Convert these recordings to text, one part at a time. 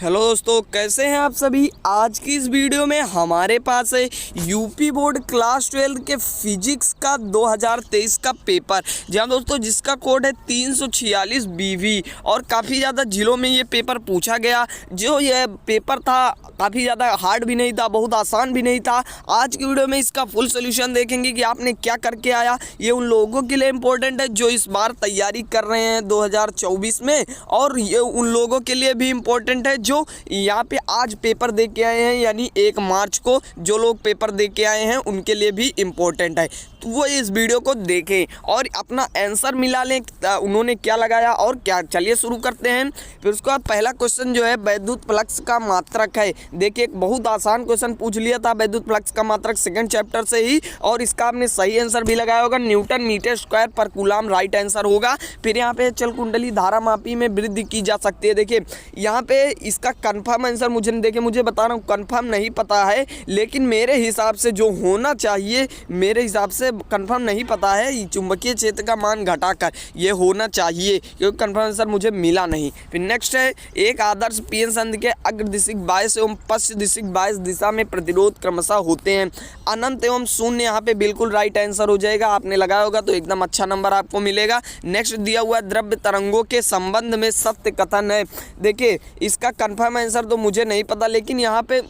Hello दोस्तों, कैसे हैं आप सभी। आज की इस वीडियो में हमारे पास है यूपी बोर्ड क्लास 12 के फिजिक्स का 2023 का पेपर। जी हाँ दोस्तों, जिसका कोड है 346 BV और काफ़ी ज़्यादा जिलों में ये पेपर पूछा गया। जो ये पेपर था काफ़ी ज़्यादा हार्ड भी नहीं था, बहुत आसान भी नहीं था। आज की वीडियो में इसका फुल सोल्यूशन देखेंगे कि आपने क्या करके आया। ये उन लोगों के लिए इम्पोर्टेंट है जो इस बार तैयारी कर रहे हैं 2024 में, और ये उन लोगों के लिए भी इम्पोर्टेंट है जो यहाँ पे आज पेपर दे के आए हैं, यानी 1 मार्च को जो लोग पेपर दे के आए हैं उनके लिए भी इम्पोर्टेंट है। तो वो इस वीडियो को देखें और अपना आंसर मिला लें, उन्होंने क्या लगाया और क्या। चलिए शुरू करते हैं। फिर उसके बाद पहला क्वेश्चन जो है वैद्युत फ्लक्स का मात्रक है। देखिए, एक बहुत आसान क्वेश्चन पूछ लिया था वैद्युत फ्लक्स का मात्रक सेकंड चैप्टर से ही, और इसका आपने सही आंसर भी लगाया होगा। न्यूटन मीटर स्क्वायर पर कूलम राइट आंसर होगा। फिर यहाँ पे चल कुंडली धारा मापी में वृद्धि की जा सकती है। देखिए यहाँ पे इसका कंफर्म आंसर मुझे बता रहा हूँ, कंफर्म नहीं पता है, लेकिन मेरे हिसाब से जो होना चाहिए, मेरे हिसाब से कंफर्म नहीं पता है, चुंबकीय क्षेत्र का मान घटाकर ये होना चाहिए, क्योंकि कंफर्म आंसर मुझे मिला नहीं। फिर नेक्स्ट है, एक आदर्श पीएन संधि के अग्रदिशिक बायस एवं पश्चिम दिशिक बायस दिशा में प्रतिरोध क्रमशः होते हैं। अनंत एवं शून्य यहाँ पे बिल्कुल राइट आंसर हो जाएगा। आपने लगाया होगा तो एकदम अच्छा नंबर आपको मिलेगा। नेक्स्ट दिया हुआ द्रव्य तरंगों के संबंध में सत्य कथन है। देखिए इसका कंफर्म आंसर तो मुझे नहीं पता, लेकिन यहाँ पे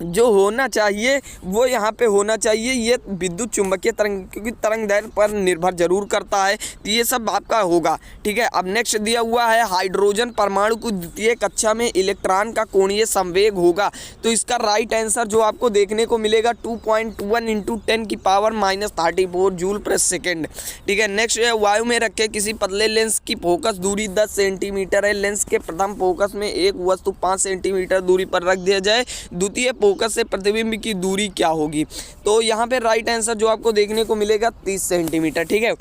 जो होना चाहिए वो यहाँ पे होना चाहिए ये विद्युत चुंबकीय तरंग, क्योंकि तरंग दैर्घ्य पर निर्भर जरूर करता है, तो ये सब आपका होगा। ठीक है, अब नेक्स्ट दिया हुआ है हाइड्रोजन परमाणु को द्वितीय कक्षा में इलेक्ट्रॉन का कोणीय संवेग होगा। तो इसका राइट आंसर जो आपको देखने को मिलेगा 2.1 × 10⁻³ जूल पर सेकेंड। ठीक है, नेक्स्ट है वायु में रखे किसी पतले लेंस की फोकस दूरी 10 सेंटीमीटर है। लेंस के प्रथम फोकस में एक वस्तु 5 सेंटीमीटर दूरी पर रख दिया जाए, द्वितीय फोकस से प्रतिबिंब की दूरी क्या होगी। तो यहाँ पे राइट आंसर जो आपको देखने को मिलेगा 30 सेंटीमीटर। ठीक है,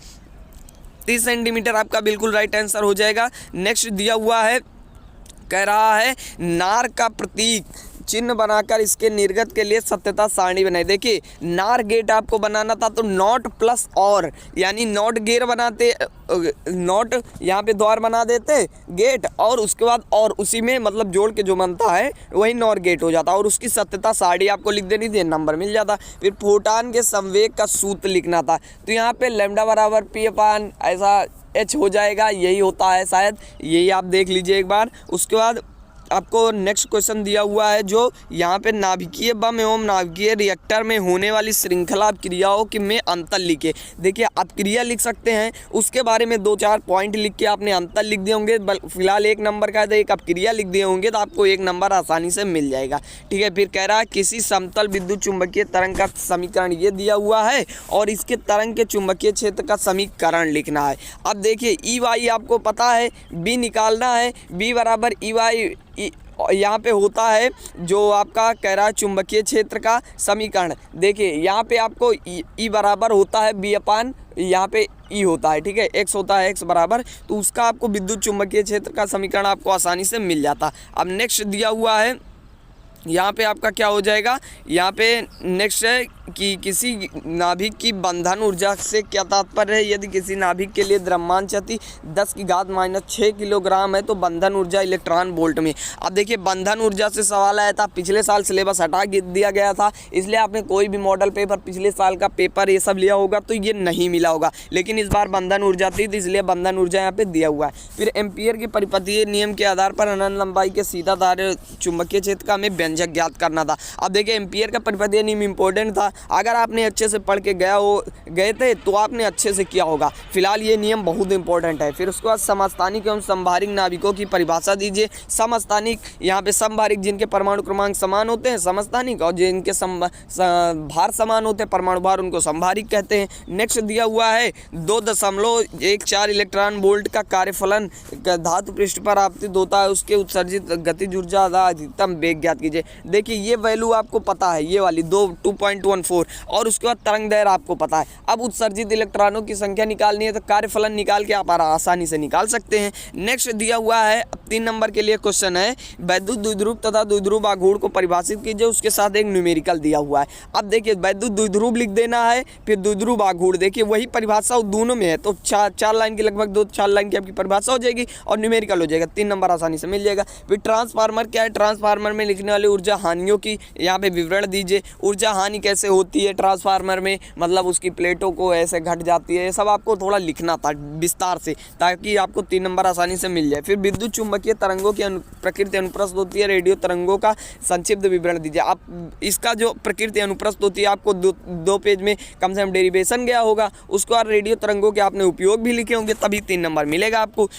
30 सेंटीमीटर आपका बिल्कुल राइट आंसर हो जाएगा। नेक्स्ट दिया हुआ है, कह रहा है नार का प्रतीक चिन्ह बनाकर इसके निर्गत के लिए सत्यता सारणी बनाई। देखिए नार गेट आपको बनाना था तो नॉट प्लस और, यानी नॉट गेट बनाते, नॉट यहाँ पे द्वार बना देते गेट, और उसके बाद और उसी में मतलब जोड़ के जो बनता है वही नॉर गेट हो जाता, और उसकी सत्यता सारणी आपको लिख देनी थी, नंबर मिल जाता। फिर फोटान के संवेग का सूत्र लिखना था, तो यहाँ पे लैम्डा बराबर P/, ऐसा H हो जाएगा, यही होता है शायद, यही आप देख लीजिए एक बार। उसके बाद आपको नेक्स्ट क्वेश्चन दिया हुआ है जो यहाँ पे नाभिकीय बम एवं नाभिकीय रिएक्टर में होने वाली श्रृंखला क्रियाओं के में अंतर लिखे। देखिए आप क्रिया लिख सकते हैं, उसके बारे में 2-4 पॉइंट लिख के आपने अंतर लिख दिए होंगे। फिलहाल 1 नंबर का है तो एक आप क्रिया लिख दिए होंगे, तो आपको 1 नंबर आसानी से मिल जाएगा। ठीक है, फिर कह रहा है किसी समतल विद्युत चुंबकीय तरंग का समीकरण ये दिया हुआ है, और इसके तरंग के चुंबकीय क्षेत्र का समीकरण लिखना है। अब देखिए EY आपको पता है, B निकालना है, B बराबर EY यहाँ पे होता है जो आपका कह रहा है चुंबकीय क्षेत्र का समीकरण। देखिए यहाँ पे आपको E बराबर होता है B/, यहाँ पे E होता है, ठीक है, X होता है X बराबर, तो उसका आपको विद्युत चुंबकीय क्षेत्र का समीकरण आपको आसानी से मिल जाता। अब नेक्स्ट दिया हुआ है, यहाँ पे आपका क्या हो जाएगा, यहाँ पे नेक्स्ट है कि किसी नाभिक की बंधन ऊर्जा से क्या तात्पर्य है। यदि किसी नाभिक के लिए द्रव्यमान क्षति 10⁻⁻6 किलोग्राम है तो बंधन ऊर्जा इलेक्ट्रॉन वोल्ट में। अब देखिए बंधन ऊर्जा से सवाल आया था, पिछले साल सिलेबस हटा दिया गया था, इसलिए आपने कोई भी मॉडल पेपर पिछले साल का पेपर ये सब लिया होगा तो ये नहीं मिला होगा, लेकिन इस बार बंधन ऊर्जा थी तो इसलिए बंधन ऊर्जा यहाँ पे दिया हुआ है। फिर एम्पियर के परिपथीय नियम के आधार पर अनंत लंबाई के सीधा धारे चुंबकीय क्षेत्र का हमें व्यंजक ज्ञात करना था। अब देखिए एम्पियर का परिपथीय नियम इंपॉर्टेंट था, अगर आपने अच्छे से पढ़ के गए थे तो आपने अच्छे से किया होगा। फिलहाल ये नियम बहुत इंपॉर्टेंट है। फिर उसके बाद समस्थानिक एवं समभारिक नाभिकों की परिभाषा दीजिए। समस्थानिक यहाँ पे समभारिक जिनके परमाणु क्रमांक समान होते हैं समस्थानिक, और जिनके भार समान होते हैं परमाणु भार उनको समभारिक कहते हैं। नेक्स्ट दिया हुआ है 2.14 इलेक्ट्रॉन वोल्ट का कार्यफलन धातु पृष्ठ पर आपतित होता है, उसके उत्सर्जित गतिज ऊर्जा अधिकतम वेग ज्ञात कीजिए। देखिए ये वैल्यू आपको पता है, ये वाली 2.14 4 और उसके बाद तरंग दैर्घ्य आपको पता है। अब उत्सर्जित इलेक्ट्रॉनों की संख्या निकालनी है तो कार्यफलन निकाल के आप आसानी से निकाल सकते हैं। नेक्स्ट दिया हुआ है 3 नंबर के लिए क्वेश्चन है, वैद्युत द्विध्रुव तथा द्विध्रुव आघूर्ण को परिभाषित कीजिए, उसके साथ एक न्यूमेरिकल दिया हुआ है। अब देखिए वैद्युत द्विध्रुव लिख देना है, फिर द्विध्रुव आघूर्ण, देखिए वही परिभाषा दोनों में है तो 4 लाइन की लगभग 2-4 लाइन की आपकी परिभाषा हो जाएगी और न्यूमेरिकल हो जाएगा, 3 नंबर आसानी से मिल जाएगा। फिर ट्रांसफार्मर क्या है, ट्रांसफार्मर में लिखने वाली ऊर्जा हानियों की यहाँ पे विवरण दीजिए, ऊर्जा हानि कैसे होती है ट्रांसफार्मर में, मतलब उसकी प्लेटों को ऐसे घट जाती है, ये सब आपको थोड़ा लिखना था विस्तार से ताकि आपको 3 नंबर आसानी से मिल जाए। फिर विद्युत चुंबकीय तरंगों की प्रकृति अनुप्रस्थ होती है, रेडियो तरंगों का संक्षिप्त विवरण दीजिए। आप इसका जो प्रकृति अनुप्रस्थ होती है आपको 2 पेज में कम से कम डेरिवेशन गया होगा, उसके बाद रेडियो तरंगों के आपने उपयोग भी लिखे होंगे, तभी 3 नंबर मिलेगा आपको।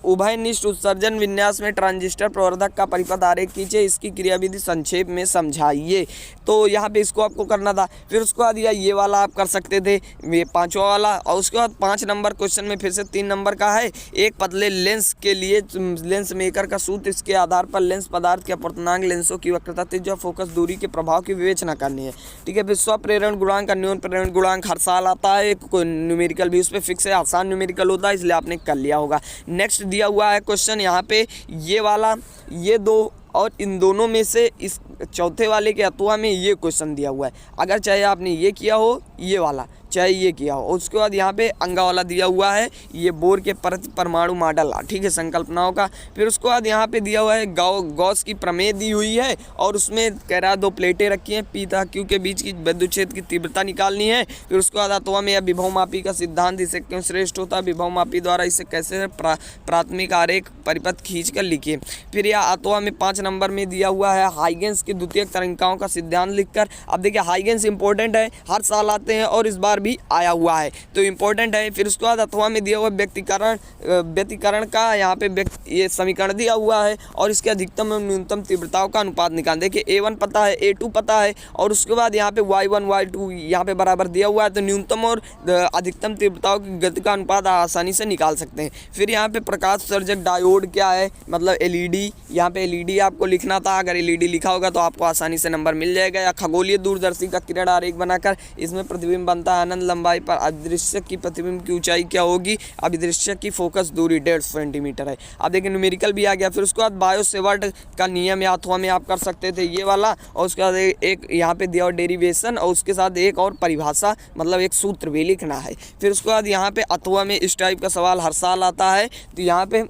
उभयनिष्ठ उत्सर्जन विन्यास में ट्रांजिस्टर प्रवर्धक का परिपथ आरेख कीजिए, इसकी क्रियाविधि संक्षेप में समझाइए। तो यहाँ पे इसको आपको करना था। फिर उसके बाद ये वाला आप कर सकते थे, ये 5वां वाला, और उसके बाद 5 नंबर क्वेश्चन में फिर से 3 नंबर का है, एक पतले लेंस के लिए लेंस मेकर का सूत्र, इसके आधार पर लेंस पदार्थ के अपूर्णांक लेंसों की वक्रता, त्रिज्या, फोकस दूरी के प्रभाव की विवेचना करनी है। ठीक है। फिर स्वप्रेरण गुणांक, अन्योन प्रेरण गुणांक हर साल आता है, कोई न्यूमेरिकल भी उस पर फिक्स है, आसान न्यूमेरिकल होता है इसलिए आपने कर लिया होगा। नेक्स्ट दिया हुआ है क्वेश्चन यहाँ पे ये वाला, ये 2 और इन दोनों में से इस चौथे वाले के अथवा में ये क्वेश्चन दिया हुआ है, अगर चाहे आपने ये किया हो ये वाला, चाहे ये किया हो। उसके बाद यहाँ पे अंगा वाला दिया हुआ है, ये बोर के परमाणु मॉडल, ठीक है, संकल्पनाओं का। फिर उसके बाद यहाँ पे दिया हुआ है गॉस की प्रमेय दी हुई है और उसमें कह रहा है 2 प्लेटें रखी हैं, पी तथा क्यू के बीच की विद्युत क्षेत्र की तीव्रता निकालनी है। फिर उसके बाद अथवा में विभवमापी का सिद्धांत, इसे क्यों श्रेष्ठ होता है, विभवमापी द्वारा इसे कैसे प्राथमिक आरेख परिपथ खींच कर लिखिए। फिर यह अथवा में 5 नंबर में दिया हुआ है हाइगेंस की द्वितीयक तरंगिकाओं का सिद्धांत लिखकर। अब देखिए हाइगेंस इंपॉर्टेंट है, हर साल आते हैं और इस बार भी आया हुआ है तो इम्पोर्टेंट है। फिर उसके बाद अथवा में दिया हुआ व्यतिकरण का यहाँ पे ये समीकरण दिया हुआ है और इसके अधिकतम एवं न्यूनतम तीव्रताओं का अनुपात निकाल। देखिए A1 पता है, A2 पता है और उसके बाद यहाँ पे Y1 Y2 यहाँ पे बराबर दिया हुआ है तो न्यूनतम और अधिकतम तीव्रताओं की गति का अनुपात आसानी से निकाल सकते हैं। फिर यहाँ पे प्रकाश उत्सर्जक डायोड क्या है, मतलब LED, यहाँ पे LED आपको लिखना था, अगर LED लिखा होगा तो आपको आसानी से नंबर मिल जाएगा। या खगोलीय दूरदर्शी का किरण आरेख बनाकर इसमें प्रतिबिंब बनता है, अनंत लंबाई पर अदृश्य की प्रतिबिंब की ऊंचाई क्या होगी, अभिदृश्य की फोकस दूरी 150 सेंटीमीटर है। अब देखिए न्यूमेरिकल भी आ गया। फिर उसके बाद बायो-सेवर्ट का नियम या अथवा में आप कर सकते थे ये वाला, और उसके बाद एक यहाँ पे दिया हुआ डेरिवेशन और उसके साथ एक और परिभाषा, मतलब एक सूत्र भी लिखना है। फिर उसके बाद यहाँ पे अथवा में इस टाइप का सवाल हर साल आता है तो यहाँ पे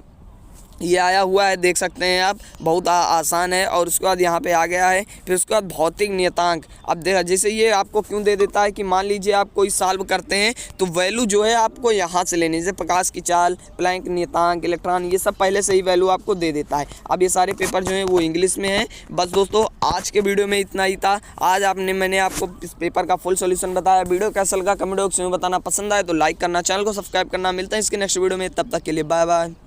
ये आया हुआ है, देख सकते हैं आप, बहुत आसान है। और उसके बाद यहाँ पे आ गया है। फिर उसके बाद भौतिक नियतांक, अब देखा जैसे ये आपको क्यों दे देता है कि मान लीजिए आप कोई सॉल्व करते हैं तो वैल्यू जो है आपको यहाँ से लेनी है, जैसे प्रकाश की चाल, प्लैंक नियतांक, इलेक्ट्रॉन, ये सब पहले से ही वैल्यू आपको दे देता है। अब ये सारे पेपर जो हैं वो इंग्लिश में हैं। बस दोस्तों आज के वीडियो में इतना ही था। आज मैंने आपको इस पेपर का फुल सोल्यूशन बताया। वीडियो कैसा लगा कमेंट बॉक्स में बताना, पसंद आए तो लाइक करना, चैनल को सब्सक्राइब करना। मिलता है इसके नेक्स्ट वीडियो में, तब तक के लिए बाय बाय।